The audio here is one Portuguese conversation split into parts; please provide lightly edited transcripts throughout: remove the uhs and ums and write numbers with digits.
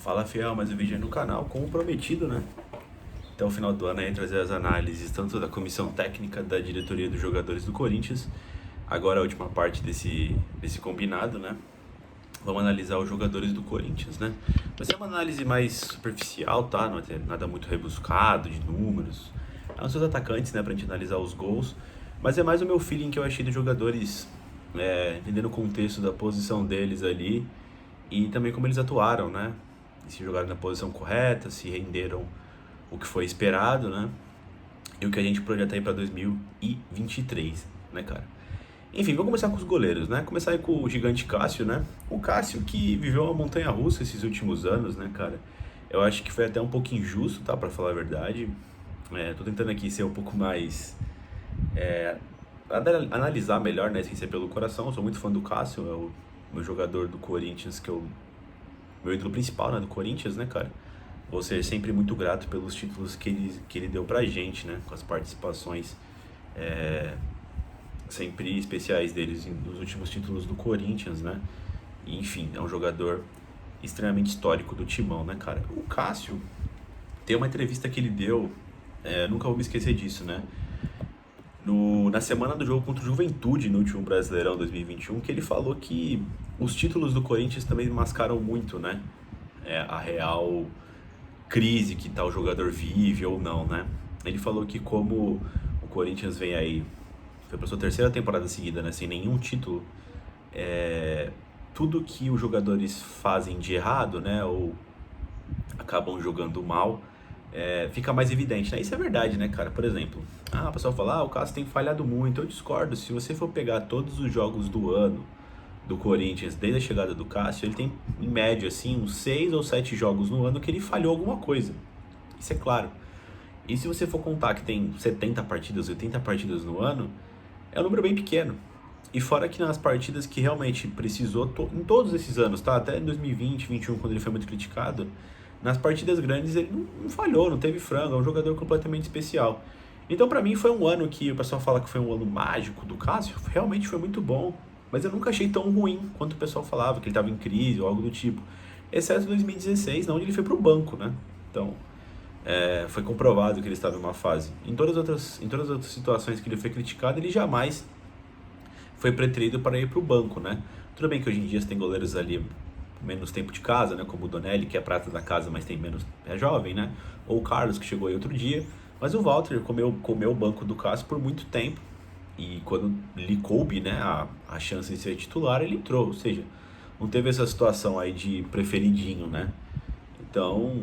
Fala, fiel, mais um vídeo aí no canal, como prometido, né? Até o final do ano aí trazer as análises tanto da comissão técnica da diretoria dos jogadores do Corinthians. Agora a última parte desse combinado, né? Vamos analisar os jogadores do Corinthians, né? Vai ser uma análise mais superficial, tá? Não vai ter nada muito rebuscado de números. É os seus atacantes, né? Pra gente analisar os gols. Mas é mais o meu feeling que eu achei dos jogadores, entendendo o contexto da posição deles ali e também como eles atuaram, né? Se jogaram na posição correta, se renderam o que foi esperado, né? E o que a gente projeta aí para 2023, né, cara? Enfim, vamos começar com os goleiros, né? Começar aí com o gigante Cássio, né? O Cássio que viveu uma montanha-russa esses últimos anos, né, cara? Eu acho que foi até um pouco injusto, tá? Pra falar a verdade. Tô tentando aqui ser um pouco mais... analisar melhor, né? Sem ser pelo coração. Eu sou muito fã do Cássio, é o meu jogador do Corinthians meu ídolo principal, né, do Corinthians, né, cara? Vou ser sempre muito grato pelos títulos que ele deu pra gente, né? Com as participações sempre especiais deles nos últimos títulos do Corinthians, né? E, enfim, é um jogador extremamente histórico do Timão, né, cara? O Cássio tem uma entrevista que ele deu, nunca vou me esquecer disso, né? Na semana do jogo contra o Juventude, no último Brasileirão 2021, que ele falou que os títulos do Corinthians também mascaram muito, né? A real crise que tal jogador vive ou não, né? Ele falou que como o Corinthians vem aí, foi para sua terceira temporada seguida, né? Sem nenhum título, tudo que os jogadores fazem de errado, né? Ou acabam jogando mal, fica mais evidente, né? Isso é verdade, né, cara? Por exemplo, a pessoa fala, o Cássio tem falhado muito. Eu discordo. Se você for pegar todos os jogos do ano do Corinthians, desde a chegada do Cássio, ele tem, em média, assim, uns 6 ou 7 jogos no ano que ele falhou alguma coisa. Isso é claro. E se você for contar que tem 70 partidas, 80 partidas no ano, é um número bem pequeno. E fora que nas partidas que realmente precisou, em todos esses anos, tá? Até em 2020, 2021, quando ele foi muito criticado, nas partidas grandes ele não falhou, não teve frango, é um jogador completamente especial. Então pra mim foi um ano que o pessoal fala que foi um ano mágico do Cássio, realmente foi muito bom. Mas eu nunca achei tão ruim quanto o pessoal falava, que ele estava em crise ou algo do tipo. Exceto 2016, onde ele foi pro banco, né? Então, foi comprovado que ele estava em uma fase. Em todas as outras situações que ele foi criticado, ele jamais foi preterido para ir pro banco, né? Tudo bem que hoje em dia você tem goleiros ali com menos tempo de casa, né? Como o Donelli, que é prata da casa, mas tem menos, é jovem, né? Ou o Carlos, que chegou aí outro dia. Mas o Walter comeu o banco do Cássio por muito tempo. E quando lhe coube, né, a chance de ser titular, ele entrou. Ou seja, não teve essa situação aí de preferidinho, né? Então,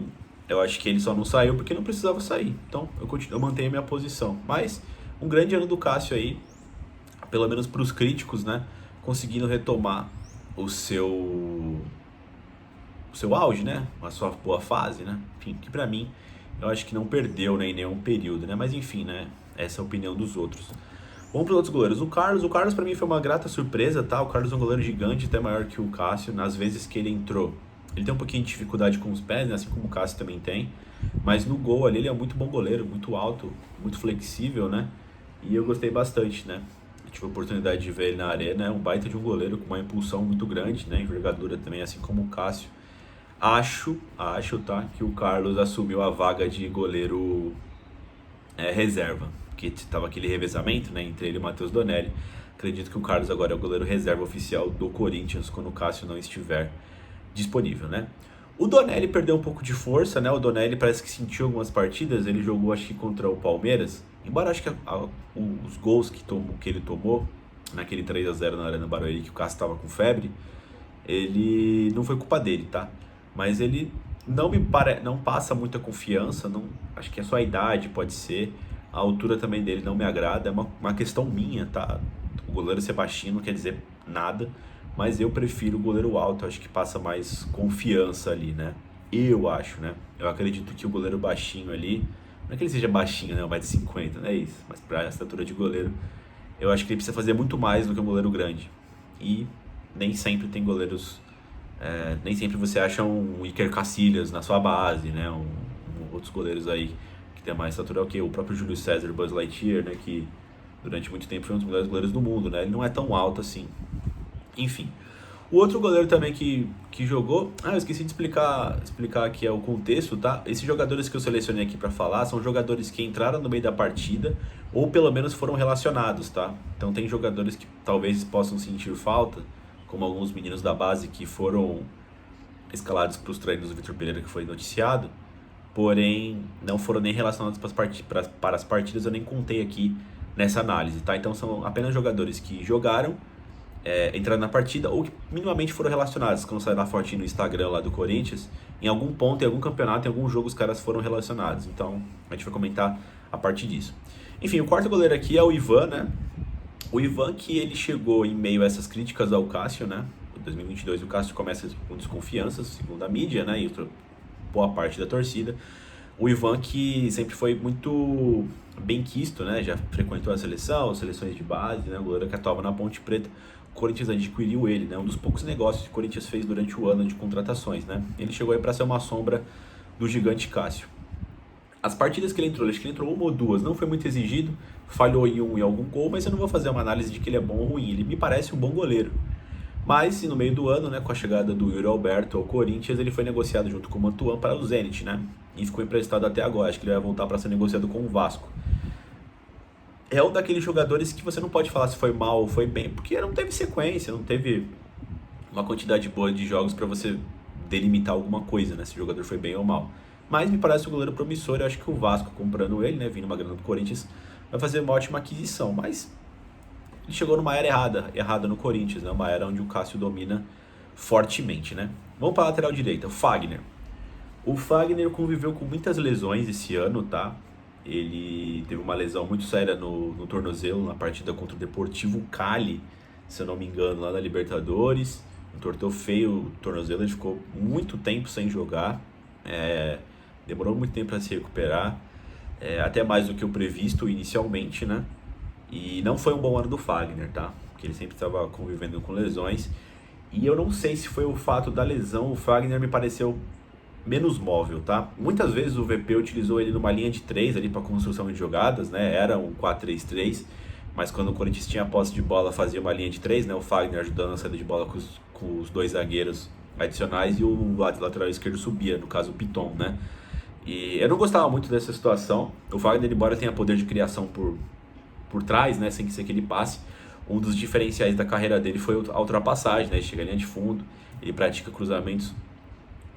eu acho que ele só não saiu porque não precisava sair. Então, eu mantenho a minha posição. Mas, um grande ano do Cássio aí, pelo menos para os críticos, né? Conseguindo retomar o seu auge, né? A sua boa fase, né? Enfim, que pra mim, eu acho que não perdeu, né, em nenhum período, né? Mas enfim, né? Essa é a opinião dos outros. Vamos para os outros goleiros. O Carlos para mim foi uma grata surpresa, tá? O Carlos é um goleiro gigante, até maior que o Cássio. Nas vezes que ele entrou, ele tem um pouquinho de dificuldade com os pés, né? Assim como o Cássio também tem. Mas no gol ali ele é um muito bom goleiro, muito alto, muito flexível, né? E eu gostei bastante, né? Eu tive a oportunidade de ver ele na arena, é um baita de um goleiro com uma impulsão muito grande, né? Envergadura também, assim como o Cássio. Acho, tá? Que o Carlos assumiu a vaga de goleiro reserva, que estava aquele revezamento, né, entre ele e o Matheus Donelli. Acredito que o Carlos agora é o goleiro reserva oficial do Corinthians quando o Cássio não estiver disponível, né? O Donelli perdeu um pouco de força, né? O Donelli parece que sentiu algumas partidas, ele jogou acho que contra o Palmeiras, embora acho que os gols que ele tomou naquele 3-0 na Arena Barueri, que o Cássio estava com febre, ele não foi culpa dele, tá? Mas ele não passa muita confiança, não, acho que é só a idade, pode ser. A altura também dele não me agrada, é uma questão minha, tá? O goleiro ser baixinho não quer dizer nada, mas eu prefiro o goleiro alto, acho que passa mais confiança ali, né? Eu acho, né? Eu acredito que o goleiro baixinho ali, não é que ele seja baixinho, né? 1,50 m, não é isso, mas pra estatura de goleiro, eu acho que ele precisa fazer muito mais do que um goleiro grande. E nem sempre tem goleiros. Nem sempre você acha um Iker Casillas na sua base, né? Outros goleiros aí que tem mais estatura, o próprio Júlio César Buzz Lightyear, né? Que durante muito tempo foi um dos melhores goleiros do mundo, né? Ele não é tão alto assim. Enfim. O outro goleiro também que jogou. Eu esqueci de explicar aqui o contexto, tá? Esses jogadores que eu selecionei aqui pra falar são jogadores que entraram no meio da partida ou pelo menos foram relacionados, tá? Então tem jogadores que talvez possam sentir falta, como alguns meninos da base que foram escalados para os treinos do Vitor Pereira, que foi noticiado, porém não foram nem relacionados para as partidas, eu nem contei aqui nessa análise, tá? Então são apenas jogadores que jogaram, entraram na partida ou que minimamente foram relacionados. Quando sai lá fortinho no Instagram lá do Corinthians, em algum ponto, em algum campeonato, em algum jogo os caras foram relacionados. Então a gente vai comentar a partir disso. Enfim, o quarto goleiro aqui é o Ivan, né? O Ivan que ele chegou em meio a essas críticas ao Cássio, né? Em 2022 o Cássio começa com desconfianças, segundo a mídia, né? E boa parte da torcida. O Ivan que sempre foi muito benquisto, né? Já frequentou a seleção, as seleções de base, né? O goleiro que atuava na Ponte Preta. O Corinthians adquiriu ele, né? Um dos poucos negócios que o Corinthians fez durante o ano de contratações, né? Ele chegou aí para ser uma sombra do gigante Cássio. As partidas que ele entrou, acho que ele entrou uma ou duas, não foi muito exigido, falhou em algum gol, mas eu não vou fazer uma análise de que ele é bom ou ruim. Ele me parece um bom goleiro. Mas, no meio do ano, né, com a chegada do Yuri Alberto ao Corinthians, ele foi negociado junto com o Mantuan para o Zenit, né? E ficou emprestado até agora. Acho que ele vai voltar para ser negociado com o Vasco. É um daqueles jogadores que você não pode falar se foi mal ou foi bem, porque não teve sequência, não teve uma quantidade boa de jogos para você delimitar alguma coisa, né? Se o jogador foi bem ou mal. Mas me parece um goleiro promissor. Eu acho que o Vasco, comprando ele, né, vindo uma grana do Corinthians, vai fazer uma ótima aquisição. Mas ele chegou numa era errada no Corinthians, né? Uma era onde o Cássio domina fortemente, né? Vamos para a lateral direita, o Fagner. O Fagner conviveu com muitas lesões esse ano, tá? Ele teve uma lesão muito séria no tornozelo, na partida contra o Deportivo Cali, se eu não me engano, lá na Libertadores. Entortou feio o tornozelo, ele ficou muito tempo sem jogar. Demorou muito tempo para se recuperar, até mais do que o previsto inicialmente, né? E não foi um bom ano do Fagner, tá? Porque ele sempre estava convivendo com lesões. E eu não sei se foi o fato da lesão, o Fagner me pareceu menos móvel, tá? Muitas vezes o VP utilizou ele numa linha de 3 ali para construção de jogadas, né? Era um 4-3-3, mas quando o Corinthians tinha a posse de bola fazia uma linha de 3, né? O Fagner ajudando a saída de bola com os dois zagueiros adicionais e o lateral esquerdo subia, no caso o Piton, né? E eu não gostava muito dessa situação. O Fagner, embora tenha poder de criação por trás, né, sem que ser que ele passe, um dos diferenciais da carreira dele foi a ultrapassagem, né? Ele chega à linha de fundo, ele pratica cruzamentos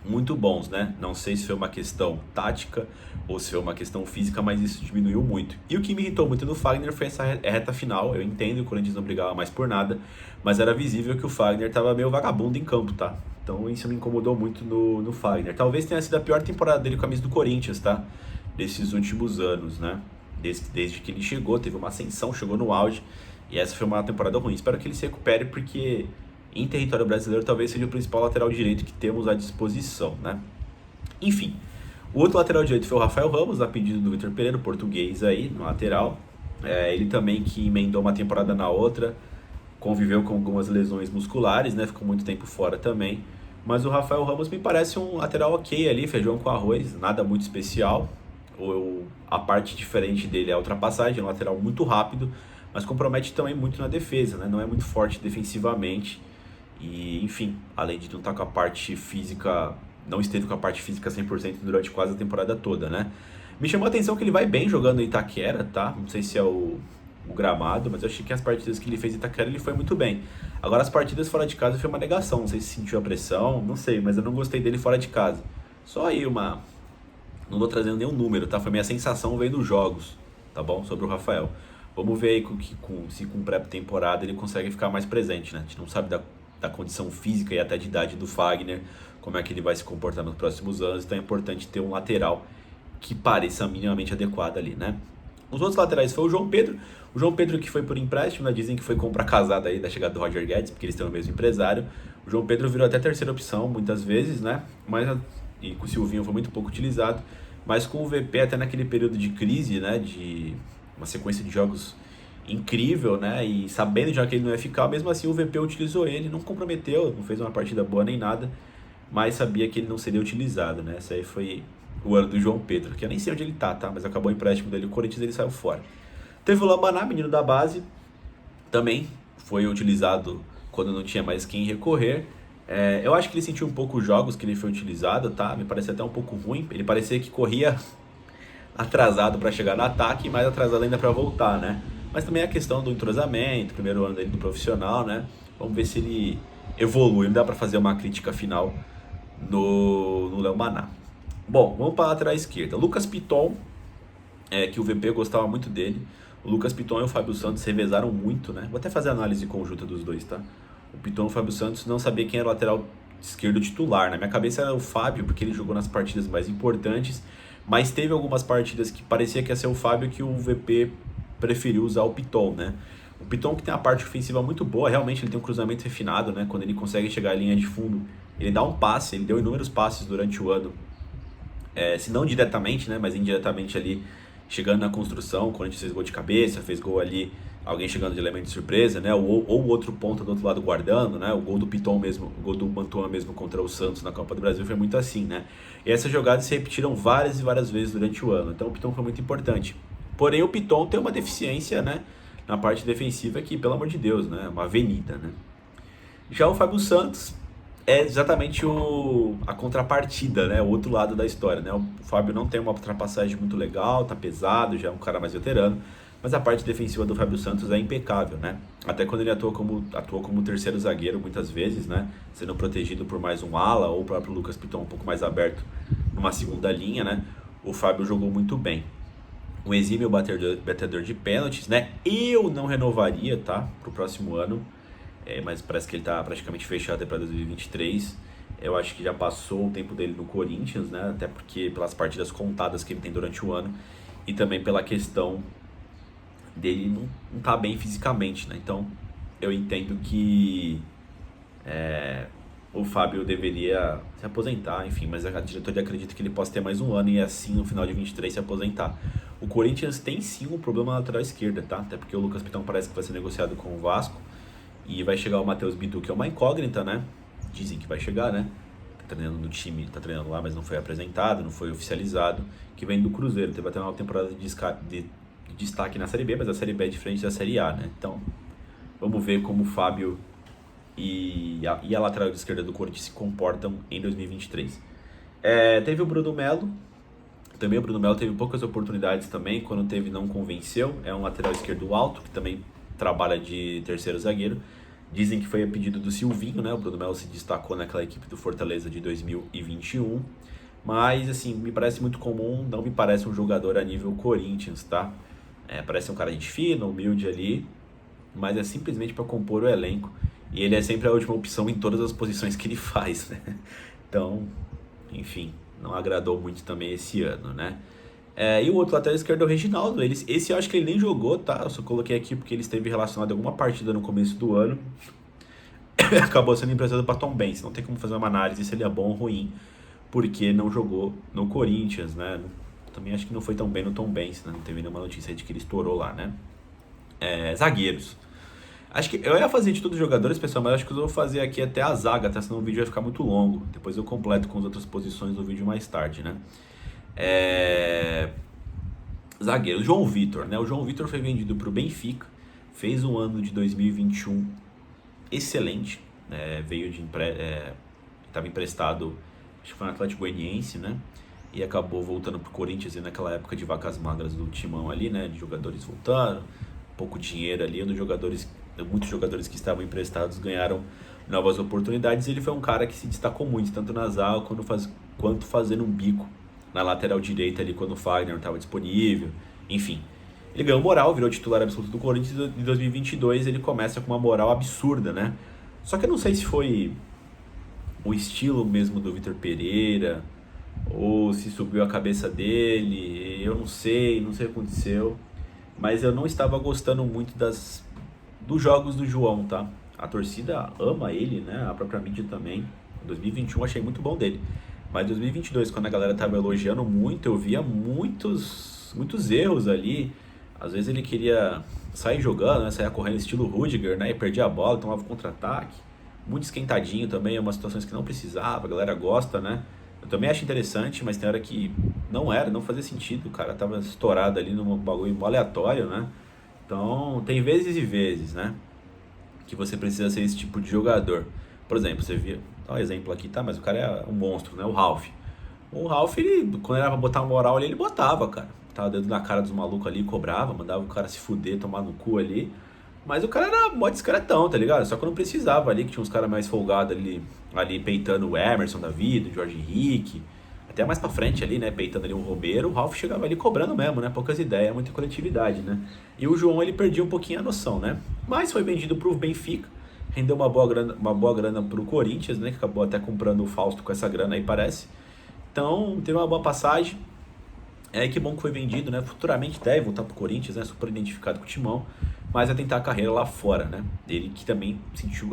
muito bons, né? Não sei se foi uma questão tática ou se foi uma questão física, mas isso diminuiu muito. E o que me irritou muito no Fagner foi essa reta final. Eu entendo que o Corinthians não brigava mais por nada, mas era visível que o Fagner estava meio vagabundo em campo, tá? Então isso me incomodou muito no Fagner. Talvez tenha sido a pior temporada dele com a camisa do Corinthians, tá? Desses últimos anos, né? Desde que ele chegou, teve uma ascensão, chegou no auge, e essa foi uma temporada ruim. Espero que ele se recupere, porque em território brasileiro talvez seja o principal lateral direito que temos à disposição, né? Enfim, o outro lateral direito foi o Rafael Ramos, a pedido do Vitor Pereira, português aí, no lateral. Ele também que emendou uma temporada na outra, conviveu com algumas lesões musculares, né? Ficou muito tempo fora também. Mas o Rafael Ramos me parece um lateral ok ali, feijão com arroz, nada muito especial. A parte diferente dele é a ultrapassagem, é um lateral muito rápido, mas compromete também muito na defesa, né? Não é muito forte defensivamente. E, enfim, além de não estar com a parte física, não esteve com a parte física 100% durante quase a temporada toda, né? Me chamou a atenção que ele vai bem jogando em Itaquera, tá? Não sei se é o gramado, mas eu achei que as partidas que ele fez em Itaquera ele foi muito bem. Agora as partidas fora de casa foi uma negação, não sei se sentiu a pressão, não sei, mas eu não gostei dele fora de casa. Só aí não vou trazendo nenhum número, tá? Foi minha sensação vendo os jogos, tá bom? Sobre o Rafael. Vamos ver aí se com pré-temporada ele consegue ficar mais presente, né? A gente não sabe da condição física e até de idade do Fagner, como é que ele vai se comportar nos próximos anos, então é importante ter um lateral que pareça minimamente adequado ali, né? Os outros laterais foi o João Pedro que foi por empréstimo, né? Dizem que foi compra casada aí da chegada do Roger Guedes, porque eles têm o mesmo empresário. O João Pedro virou até terceira opção muitas vezes, né? E com o Silvinho foi muito pouco utilizado, mas com o VP até naquele período de crise, né? De uma sequência de jogos incrível, né? E sabendo já que ele não ia ficar, mesmo assim o VP utilizou ele, não comprometeu, não fez uma partida boa nem nada, mas sabia que ele não seria utilizado, né? Esse aí foi o ano do João Pedro, que eu nem sei onde ele tá? Mas acabou o empréstimo dele, o Corinthians, ele saiu fora. Teve o Lambaná, menino da base, também foi utilizado quando não tinha mais quem recorrer. Eu acho que ele sentiu um pouco os jogos que ele foi utilizado, tá? Me parecia até um pouco ruim. Ele parecia que corria atrasado para chegar no ataque e mais atrasado ainda para voltar, né? Mas também a questão do entrosamento, primeiro ano dele do profissional, né? Vamos ver se ele evolui. Não dá para fazer uma crítica final no Léo Maná. Bom, vamos para a lateral esquerda. Lucas Piton, que o VP gostava muito dele. O Lucas Piton e o Fábio Santos revezaram muito, né? Vou até fazer a análise conjunta dos dois, tá? O Piton e o Fábio Santos não sabia quem era o lateral esquerdo titular. Na minha cabeça era o Fábio, porque ele jogou nas partidas mais importantes. Mas teve algumas partidas que parecia que ia ser o Fábio que o VP preferiu usar o Piton, né? O Piton que tem a parte ofensiva muito boa, realmente ele tem um cruzamento refinado, né? Quando ele consegue chegar à linha de fundo, ele dá um passe, ele deu inúmeros passes durante o ano. Se não diretamente, né? Mas indiretamente ali, chegando na construção, quando a gente fez gol de cabeça, fez gol ali, alguém chegando de elemento de surpresa, né? Ou o outro ponta do outro lado guardando, né? O gol do Piton mesmo, o gol do Mantuan mesmo contra o Santos na Copa do Brasil foi muito assim, né? E essas jogadas se repetiram várias e várias vezes durante o ano, então o Piton foi muito importante. Porém, o Piton tem uma deficiência, né? Na parte defensiva que, pelo amor de Deus, né? Uma avenida, né? Já o Fábio Santos é exatamente a contrapartida, né? O outro lado da história, né? O Fábio não tem uma ultrapassagem muito legal, tá pesado, já é um cara mais veterano, mas a parte defensiva do Fábio Santos é impecável, né? Até quando ele atuou como terceiro zagueiro muitas vezes, né? Sendo protegido por mais um ala ou o próprio Lucas Piton um pouco mais aberto numa segunda linha, né? O Fábio jogou muito bem. Um exímio batedor de pênaltis, né? Eu não renovaria, tá? Pro próximo ano. Mas parece que ele está praticamente fechado para 2023. Eu acho que já passou o tempo dele no Corinthians, né? Até porque pelas partidas contadas que ele tem durante o ano e também pela questão dele não tá bem fisicamente, né? Então eu entendo que o Fábio deveria se aposentar, enfim, mas a diretoria acredita que ele possa ter mais um ano e assim no final de 23 se aposentar. O Corinthians tem sim um problema na lateral esquerda, tá? Até porque o Lucas Piton parece que vai ser negociado com o Vasco. E vai chegar o Matheus Bidu, que é uma incógnita, né? Dizem que vai chegar, né? Tá treinando no time, tá treinando lá, mas não foi apresentado, não foi oficializado. Que vem do Cruzeiro. Teve até uma temporada de destaque na Série B, mas a Série B é diferente da Série A, né? Então, vamos ver como o Fábio e a lateral esquerda do Corinthians se comportam em 2023. Teve o Bruno Melo. Também o Bruno Melo teve poucas oportunidades também. Quando teve, não convenceu. É um lateral esquerdo alto, que também trabalha de terceiro zagueiro. Dizem que foi a pedido do Silvinho, né? O Bruno Melo se destacou naquela equipe do Fortaleza de 2021. Mas, assim, me parece muito comum, não me parece um jogador a nível Corinthians, tá? Parece um cara gente fina, humilde ali, mas é simplesmente para compor o elenco. E ele é sempre a última opção em todas as posições que ele faz, né? Então, enfim, não agradou muito também esse ano, né? E o outro lateral esquerdo é o Reginaldo. Esse eu acho que ele nem jogou, tá? Eu só coloquei aqui porque ele esteve relacionado a alguma partida no começo do ano. Acabou sendo emprestado para Tombense. Não tem como fazer uma análise se ele é bom ou ruim, porque não jogou no Corinthians, né? Também acho que não foi tão bem no Tombense, né? Não teve nenhuma notícia de que ele estourou lá, né? Zagueiros. Acho que eu ia fazer de todos os jogadores, pessoal, mas acho que eu vou fazer aqui até a zaga, tá? Senão o vídeo vai ficar muito longo. Depois eu completo com as outras posições do vídeo mais tarde, né? Zagueiro, João Vitor, né? O João Vitor foi vendido para o Benfica, fez um ano de 2021 excelente, veio estava emprestado, acho que foi no Atlético Goianiense, né? E acabou voltando pro Corinthians naquela época de vacas magras do timão ali, né? De jogadores voltando, pouco dinheiro ali, muitos jogadores que estavam emprestados ganharam novas oportunidades. E ele foi um cara que se destacou muito, tanto na zaga quanto fazendo um bico na lateral direita ali quando o Fagner não estava disponível, enfim. Ele ganhou moral, virou titular absoluto do Corinthians e em 2022 ele começa com uma moral absurda, né? Só que eu não sei se foi o estilo mesmo do Vitor Pereira ou se subiu a cabeça dele, eu não sei o que aconteceu, mas eu não estava gostando muito dos jogos do João, tá? A torcida ama ele, né? A própria mídia também. Em 2021 achei muito bom dele. Mas em 2022, quando a galera tava elogiando muito, eu via muitos erros ali. Às vezes ele queria sair jogando, né? Sair correndo estilo Rudiger, né? E perdia a bola, tomava contra-ataque. Muito esquentadinho também, é umas situações que não precisava, a galera gosta, né? Eu também acho interessante, mas tem hora que não fazia sentido. O cara tava estourado ali num bagulho aleatório, né? Então, tem vezes e vezes, né? que você precisa ser esse tipo de jogador. Por exemplo, você via, dá um exemplo aqui, tá? Mas o cara é um monstro, né? O Ralph. O Ralph, ele, quando era pra botar uma moral ali, ele botava, cara. Tava dentro da cara dos malucos ali, cobrava, mandava o cara se fuder, tomar no cu ali. Mas o cara era mó discretão, tá ligado? Só que eu não precisava ali, que tinha uns caras mais folgados ali peitando o Emerson da vida, o Jorge Henrique. Até mais pra frente ali, né? Peitando ali um Romero. O Ralph chegava ali cobrando mesmo, né? Poucas ideias, muita coletividade, né? E o João, ele perdia um pouquinho a noção, né? Mas foi vendido pro Benfica. Rendeu uma boa grana pro Corinthians, né? Que acabou até comprando o Fausto com essa grana aí, parece. Então, teve uma boa passagem. É que bom que foi vendido, né? Futuramente deve voltar pro Corinthians, né? Super identificado com o Timão. Mas vai tentar a carreira lá fora, né? Ele que também sentiu,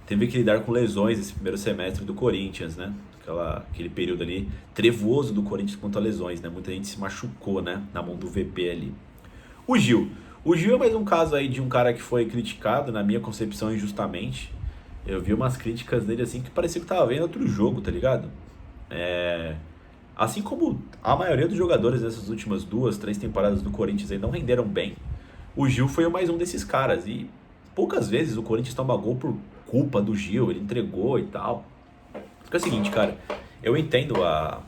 teve que lidar com lesões esse primeiro semestre do Corinthians, né? Aquele período ali trevoso do Corinthians quanto a lesões, né? Muita gente se machucou, né? Na mão do VP ali. O Gil. O Gil é mais um caso aí de um cara que foi criticado, na minha concepção, injustamente. Eu vi umas críticas dele assim que parecia que tava vendo outro jogo, tá ligado? Assim como a maioria dos jogadores dessas últimas 2, 3 temporadas do Corinthians aí não renderam bem, o Gil foi mais um desses caras. E poucas vezes o Corinthians toma gol por culpa do Gil, ele entregou e tal. Porque é o seguinte, cara, eu entendo a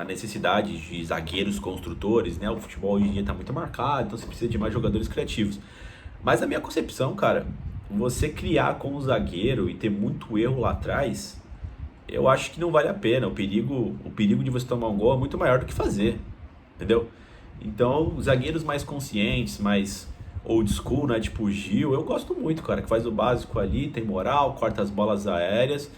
necessidade de zagueiros construtores, né? O futebol hoje em dia tá muito marcado, então você precisa de mais jogadores criativos. Mas na minha concepção, cara, você criar com o zagueiro e ter muito erro lá atrás, eu acho que não vale a pena. O perigo de você tomar um gol é muito maior do que fazer, entendeu? Então, zagueiros mais conscientes, mais old school, né? Tipo o Gil, eu gosto muito, cara, que faz o básico ali, tem moral, corta as bolas aéreas.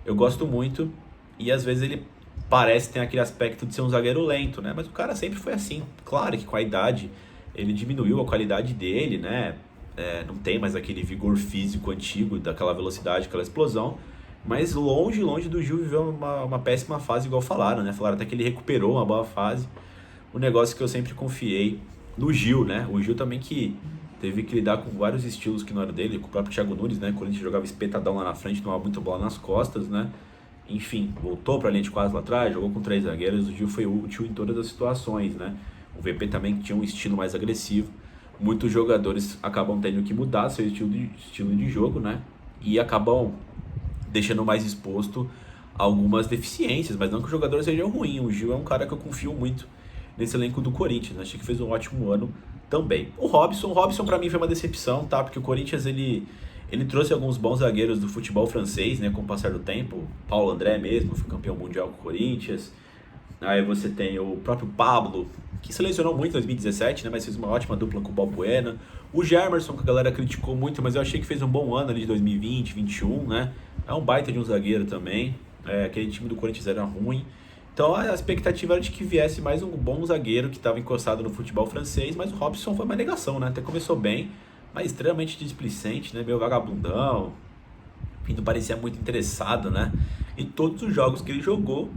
Eu gosto muito. E às vezes ele parece ter aquele aspecto de ser um zagueiro lento, né? Mas o cara sempre foi assim. Claro que com a idade ele diminuiu a qualidade dele, né? Não tem mais aquele vigor físico antigo, daquela velocidade, aquela explosão. Mas longe, longe do Gil viver uma péssima fase, igual falaram, né? Falaram até que ele recuperou uma boa fase. O negócio que eu sempre confiei no Gil, né? O Gil também que teve que lidar com vários estilos que não eram dele, com o próprio Thiago Nunes, né? Quando a gente jogava espetadão lá na frente, tomava muita bola nas costas, né? Enfim, voltou pra linha de quadros lá atrás, jogou com 3 zagueiros, o Gil foi útil em todas as situações, né? O VP também tinha um estilo mais agressivo. Muitos jogadores acabam tendo que mudar seu estilo de jogo, né? E acabam deixando mais exposto algumas deficiências, mas não que o jogador seja ruim. O Gil é um cara que eu confio muito nesse elenco do Corinthians, né? Achei que fez um ótimo ano também. O Robson para mim foi uma decepção, tá? Porque o Corinthians ele trouxe alguns bons zagueiros do futebol francês, né? Com o passar do tempo, Paulo André mesmo foi campeão mundial com o Corinthians. Aí você tem o próprio Pablo, que selecionou muito em 2017, né? Mas fez uma ótima dupla com o Balbuena. O Germerson, que a galera criticou muito, mas eu achei que fez um bom ano ali de 2020, 2021, né? É um baita de um zagueiro também. Aquele time do Corinthians era ruim. Então a expectativa era de que viesse mais um bom zagueiro que estava encostado no futebol francês, mas o Robson foi uma negação, né? Até começou bem, mas extremamente displicente, né? Meio vagabundão. Enfim, não parecia muito interessado, né? E todos os jogos que ele jogou,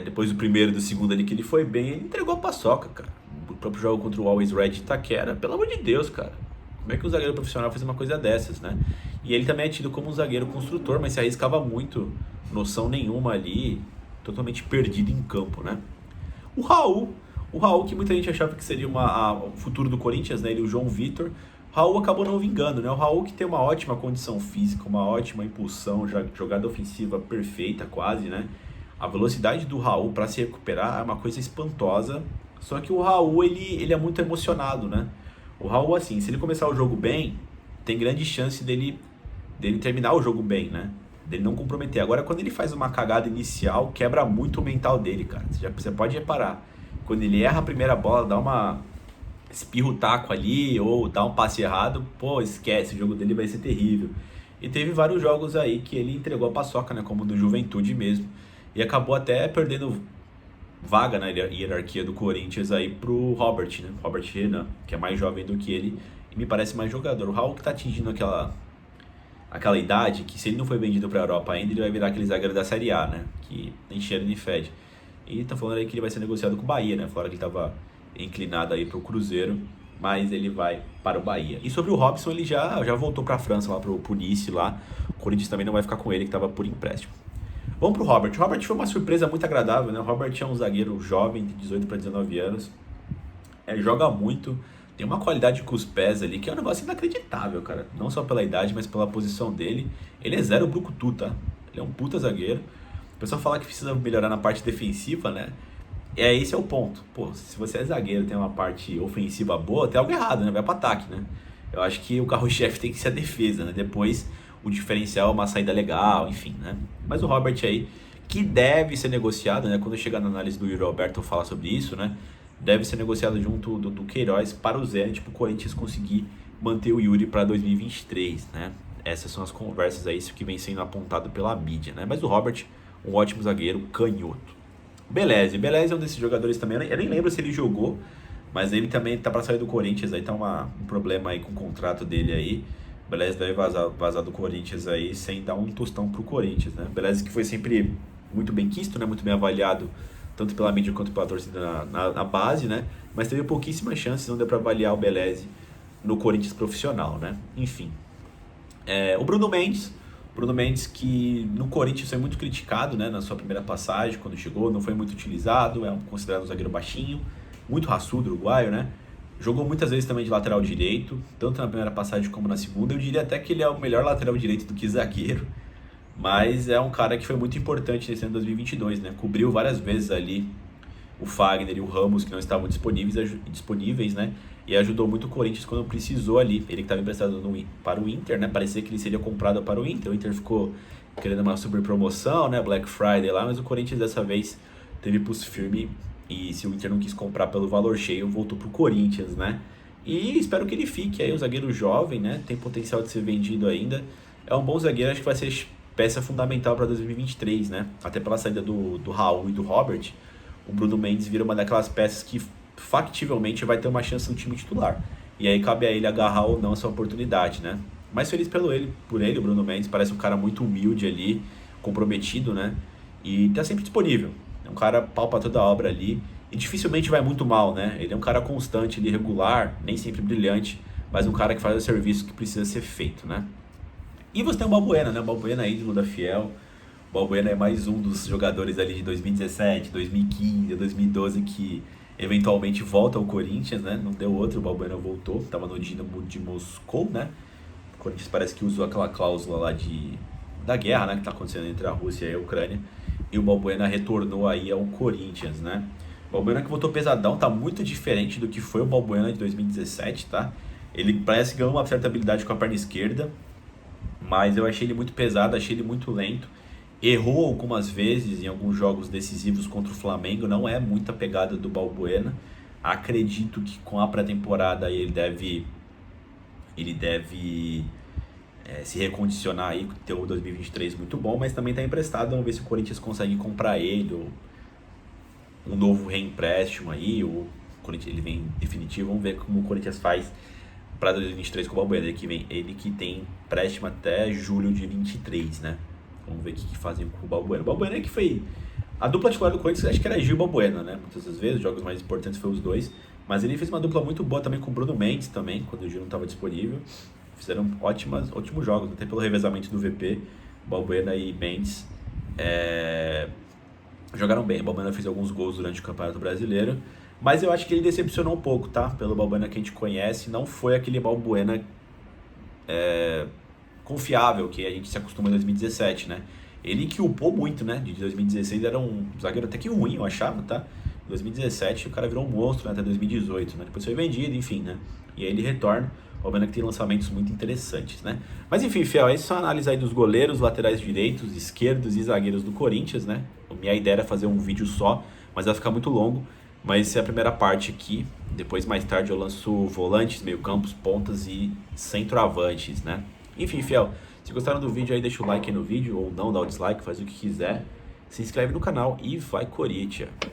depois do primeiro e do segundo ali que ele foi bem, ele entregou a paçoca, cara. O próprio jogo contra o Always Red de Itaquera, pelo amor de Deus, cara. Como é que um zagueiro profissional faz uma coisa dessas, né? E ele também é tido como um zagueiro construtor, mas se arriscava muito, noção nenhuma ali, totalmente perdido em campo, né? O Raul que muita gente achava que seria o futuro do Corinthians, né? Ele e o João Vitor. O Raul acabou não vingando, né? O Raul que tem uma ótima condição física, uma ótima impulsão, jogada ofensiva perfeita quase, né? A velocidade do Raul para se recuperar é uma coisa espantosa. Só que o Raul, ele é muito emocionado, né? O Raul, assim, se ele começar o jogo bem, tem grande chance dele terminar o jogo bem, né? Dele não comprometer. Agora, quando ele faz uma cagada inicial, quebra muito o mental dele, cara. Você pode reparar. Quando ele erra a primeira bola, dá uma espirra o taco ali, ou dá um passe errado, pô, esquece, o jogo dele vai ser terrível. E teve vários jogos aí que ele entregou a paçoca, né? Como o do Juventude mesmo. E acabou até perdendo vaga na hierarquia do Corinthians aí pro Robert, né? Robert Renan, que é mais jovem do que ele e me parece mais jogador. O Raul que tá atingindo aquela idade que se ele não foi vendido pra Europa ainda, ele vai virar aquele zagueiro da Série A, né? Que nem cheiro nem fede. E tá falando aí que ele vai ser negociado com o Bahia, né? Falaram que ele tava inclinado aí pro Cruzeiro, mas ele vai para o Bahia. E sobre o Robson, ele já voltou pra França, lá pro Nice lá. O Corinthians também não vai ficar com ele, que tava por empréstimo. Vamos pro Robert. O Robert foi uma surpresa muito agradável, né? O Robert é um zagueiro jovem, de 18 para 19 anos. Joga muito, Tem uma qualidade com os pés ali que é um negócio inacreditável, cara. Não só pela idade, mas pela posição dele. Ele é zero brucutu, tá? Ele é um puta zagueiro. O pessoal fala que precisa melhorar na parte defensiva, né? Esse é o ponto. Pô, se você é zagueiro, tem uma parte ofensiva boa, tem algo errado, né? Vai pro ataque, né? Eu acho que o carro-chefe tem que ser a defesa, né? Depois o diferencial é uma saída legal, enfim, né? Mas o Robert aí, que deve ser negociado, né? Quando eu chegar na análise do Yuri Alberto falar sobre isso, né? Deve ser negociado junto do Queiroz para o Zenit, para o Corinthians conseguir manter o Yuri para 2023, né? Essas são as conversas aí, isso que vem sendo apontado pela mídia, né? Mas o Robert, um ótimo zagueiro, canhoto. Beleza é um desses jogadores também, eu nem lembro se ele jogou, mas ele também tá para sair do Corinthians, aí tá um problema aí com o contrato dele aí. Beleza deve vazar do Corinthians aí sem dar um tostão pro Corinthians, né? Beleza que foi sempre muito bem quisto, né? Muito bem avaliado, tanto pela mídia quanto pela torcida na base, né? Mas teve pouquíssimas chances, não deu para avaliar o Beleza no Corinthians profissional, né? Enfim. O Bruno Mendes que no Corinthians foi muito criticado, né, na sua primeira passagem, quando chegou, não foi muito utilizado, considerado um zagueiro baixinho, muito raçudo, uruguaio, né? Jogou muitas vezes também de lateral direito, tanto na primeira passagem como na segunda. Eu diria até que ele é o melhor lateral direito do que zagueiro, mas é um cara que foi muito importante nesse ano de 2022, né? Cobriu várias vezes ali o Fagner e o Ramos, que não estavam disponíveis, né? E ajudou muito o Corinthians quando precisou ali. Ele que estava emprestado para o Inter, né? Parecia que ele seria comprado para o Inter. O Inter ficou querendo uma super promoção, né? Black Friday lá, mas o Corinthians dessa vez teve pulso firme. E se o Inter não quis comprar pelo valor cheio, voltou pro Corinthians, né? E espero que ele fique aí, um zagueiro jovem, né? Tem potencial de ser vendido ainda. É um bom zagueiro, acho que vai ser peça fundamental para 2023, né? Até pela saída do Raul e do Robert, o Bruno Mendes vira uma daquelas peças que factivelmente vai ter uma chance no time titular. E aí cabe a ele agarrar ou não essa oportunidade, né? Mas feliz por ele, o Bruno Mendes parece um cara muito humilde ali, comprometido, né? E tá sempre disponível. É um cara pau pra toda a obra ali e dificilmente vai muito mal, né? Ele é um cara constante, ele regular, nem sempre brilhante, mas um cara que faz o serviço que precisa ser feito, né? E você tem o Balbuena, né? O Balbuena é ídolo da Fiel. O Balbuena é mais um dos jogadores ali de 2017, 2015, 2012 que eventualmente volta ao Corinthians, né? Não deu outro, o Balbuena voltou, tava no Dinamo de Moscou, né? O Corinthians parece que usou aquela cláusula lá da guerra, né? Que tá acontecendo entre a Rússia e a Ucrânia. E o Balbuena retornou aí ao Corinthians, né? O Balbuena que voltou pesadão, tá muito diferente do que foi o Balbuena de 2017, tá? Ele parece que ganhou uma certa habilidade com a perna esquerda, mas eu achei ele muito pesado, achei ele muito lento. Errou algumas vezes em alguns jogos decisivos contra o Flamengo, não é muita pegada do Balbuena. Acredito que com a pré-temporada ele deve se recondicionar aí, ter o 2023 muito bom, mas também está emprestado. Vamos ver se o Corinthians consegue comprar ele, ou um novo reempréstimo aí, ou ele vem definitivo. Vamos ver como o Corinthians faz para 2023 com o Balbuena. Ele que tem empréstimo até julho de 23, né? Vamos ver o que fazem com o Balbuena. O Balbuena é que foi a dupla titular do Corinthians, acho que era Gil e Balbuena, né? Muitas das vezes, os jogos mais importantes foram os dois. Mas ele fez uma dupla muito boa também com o Bruno Mendes também, quando o Gil não estava disponível. Fizeram ótimos jogos, até pelo revezamento do VP, Balbuena e Mendes jogaram bem. O Balbuena fez alguns gols durante o Campeonato Brasileiro, mas eu acho que ele decepcionou um pouco, tá? Pelo Balbuena que a gente conhece, não foi aquele Balbuena confiável que a gente se acostumou em 2017, né? Ele que upou muito, né? De 2016 era um zagueiro até que ruim, eu achava, tá? Em 2017 o cara virou um monstro, né? Até 2018, né? Depois foi vendido, enfim, né? E aí ele retorna. O Balbuena que tem lançamentos muito interessantes, né? Mas enfim, Fiel, essa é só a análise aí dos goleiros, laterais direitos, esquerdos e zagueiros do Corinthians, né? Minha ideia era fazer um vídeo só, mas vai ficar muito longo. Mas essa é a primeira parte aqui. Depois, mais tarde, eu lanço volantes, meio-campos, pontas e centroavantes, né? Enfim, Fiel, se gostaram do vídeo aí, deixa o like aí no vídeo, ou não, dá o dislike, faz o que quiser. Se inscreve no canal e vai Corinthians!